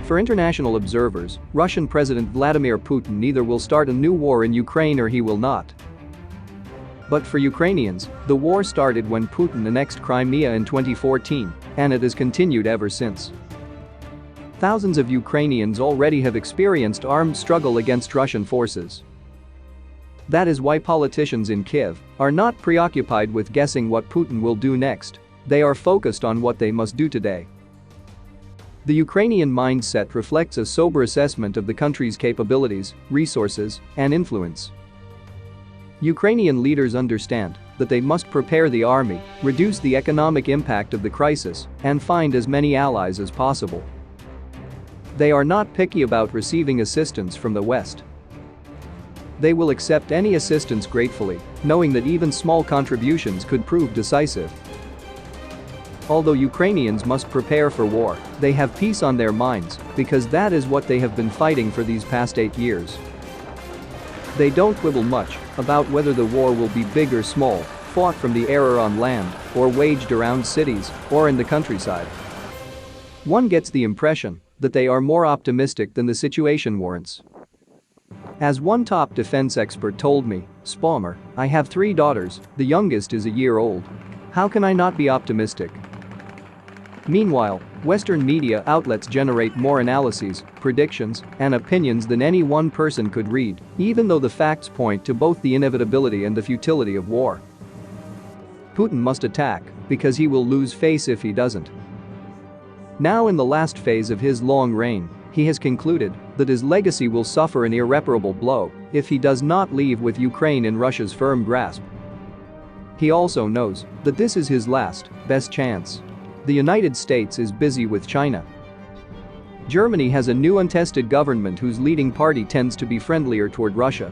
For international observers, Russian President Vladimir Putin either will start a new war in Ukraine or he will not. But for Ukrainians, the war started when Putin annexed Crimea in 2014, and it has continued ever since. Thousands of Ukrainians already have experienced armed struggle against Russian forces. That is why politicians in Kyiv are not preoccupied with guessing what Putin will do next. They are focused on what they must do today. The Ukrainian mindset reflects a sober assessment of the country's capabilities, resources, and influence. Ukrainian leaders understand that they must prepare the army, reduce the economic impact of the crisis, and find as many allies as possible. They are not picky about receiving assistance from the West. They will accept any assistance gratefully, knowing that even small contributions could prove decisive. Although Ukrainians must prepare for war, they have peace on their minds because that is what they have been fighting for these past 8 years. They don't quibble much about whether the war will be big or small, fought from the air or on land, or waged around cities or in the countryside. One gets the impression that they are more optimistic than the situation warrants. As one top defense expert told me, "Spalmer, I have 3 daughters, the youngest is a year old. How can I not be optimistic?" Meanwhile, Western media outlets generate more analyses, predictions, and opinions than any one person could read, even though the facts point to both the inevitability and the futility of war. Putin must attack because he will lose face if he doesn't. Now in the last phase of his long reign, he has concluded that his legacy will suffer an irreparable blow if he does not leave with Ukraine in Russia's firm grasp. He also knows that this is his last, best chance. The United States is busy with China. Germany has a new untested government whose leading party tends to be friendlier toward Russia.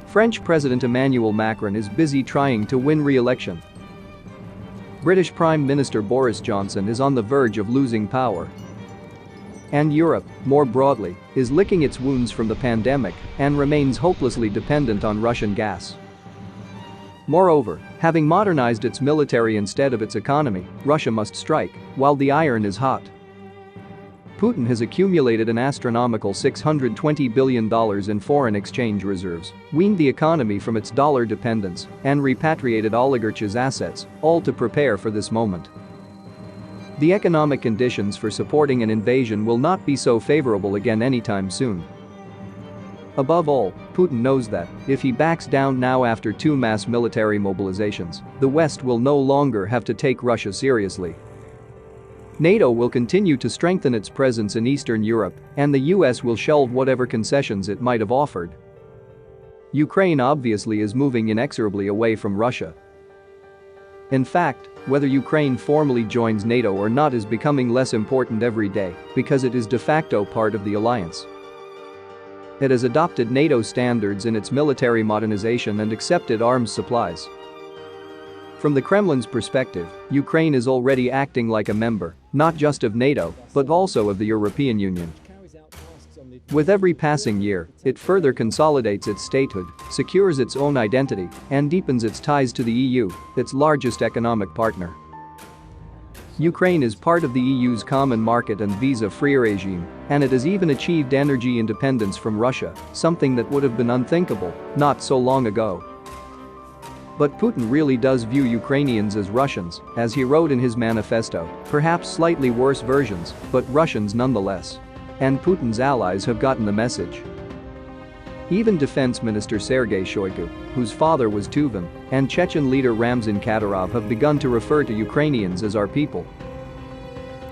French President Emmanuel Macron is busy trying to win re-election. British Prime Minister Boris Johnson is on the verge of losing power. And Europe, more broadly, is licking its wounds from the pandemic and remains hopelessly dependent on Russian gas. Moreover, having modernized its military instead of its economy, Russia must strike while the iron is hot. Putin has accumulated an astronomical $620 billion in foreign exchange reserves, weaned the economy from its dollar dependence, and repatriated oligarchs' assets, all to prepare for this moment. The economic conditions for supporting an invasion will not be so favorable again anytime soon. Above all, Putin knows that if he backs down now after 2 mass military mobilizations, the West will no longer have to take Russia seriously. NATO will continue to strengthen its presence in Eastern Europe, and the US will shelve whatever concessions it might have offered. Ukraine obviously is moving inexorably away from Russia. In fact, whether Ukraine formally joins NATO or not is becoming less important every day because it is de facto part of the alliance. It has adopted NATO standards in its military modernization and accepted arms supplies. From the Kremlin's perspective, Ukraine is already acting like a member, not just of NATO, but also of the European Union. With every passing year, it further consolidates its statehood, secures its own identity, and deepens its ties to the EU, its largest economic partner. Ukraine is part of the EU's common market and visa-free regime, and it has even achieved energy independence from Russia, something that would have been unthinkable not so long ago. But Putin really does view Ukrainians as Russians, as he wrote in his manifesto, perhaps slightly worse versions, but Russians nonetheless. And Putin's allies have gotten the message. Even Defense Minister Sergei Shoigu, whose father was Tuvan, and Chechen leader Ramzan Kadyrov have begun to refer to Ukrainians as our people.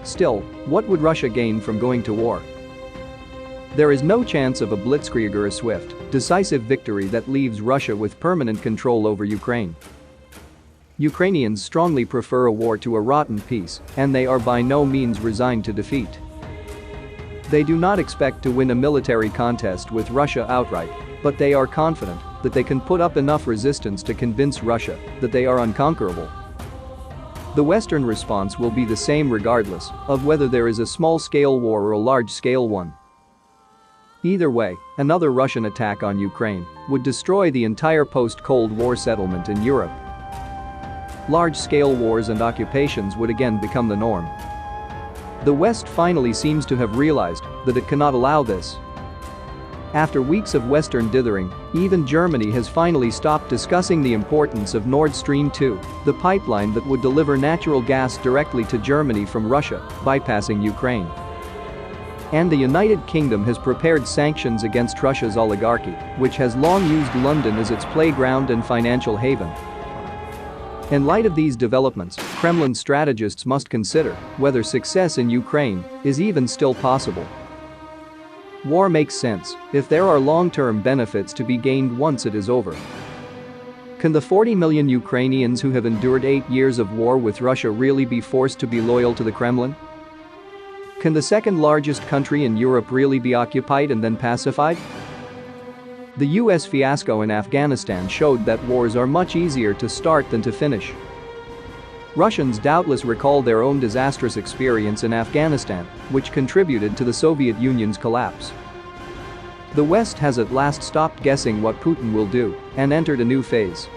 Still, what would Russia gain from going to war? There is no chance of a blitzkrieg or a swift, decisive victory that leaves Russia with permanent control over Ukraine. Ukrainians strongly prefer a war to a rotten peace, and they are by no means resigned to defeat. They do not expect to win a military contest with Russia outright, but they are confident that they can put up enough resistance to convince Russia that they are unconquerable. The Western response will be the same regardless of whether there is a small-scale war or a large-scale one. Either way, another Russian attack on Ukraine would destroy the entire post-Cold War settlement in Europe. Large-scale wars and occupations would again become the norm. The West finally seems to have realized that it cannot allow this. After weeks of Western dithering, even Germany has finally stopped discussing the importance of Nord Stream 2, the pipeline that would deliver natural gas directly to Germany from Russia, bypassing Ukraine. And the United Kingdom has prepared sanctions against Russia's oligarchy, which has long used London as its playground and financial haven. In light of these developments, Kremlin strategists must consider whether success in Ukraine is even still possible. War makes sense if there are long-term benefits to be gained once it is over. Can the 40 million Ukrainians who have endured 8 years of war with Russia really be forced to be loyal to the Kremlin? Can the second largest country in Europe really be occupied and then pacified? The US fiasco in Afghanistan showed that wars are much easier to start than to finish. Russians doubtless recall their own disastrous experience in Afghanistan, which contributed to the Soviet Union's collapse. The West has at last stopped guessing what Putin will do and entered a new phase.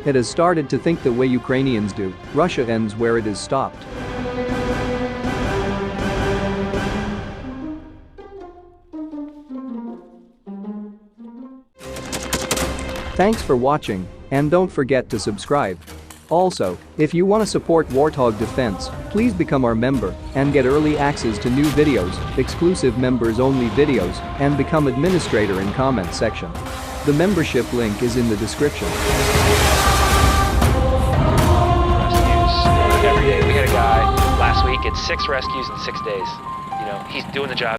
It has started to think the way Ukrainians do. Russia ends where it is stopped. Thanks for watching, and don't forget to subscribe. Also, if you want to support Warthog Defense, please become our member and get early access to new videos, exclusive members-only videos, and become administrator in comment section. The membership link is in the description. Rescues every day. We had a guy last week, it's 6 rescues in 6 days. You know, he's doing the job.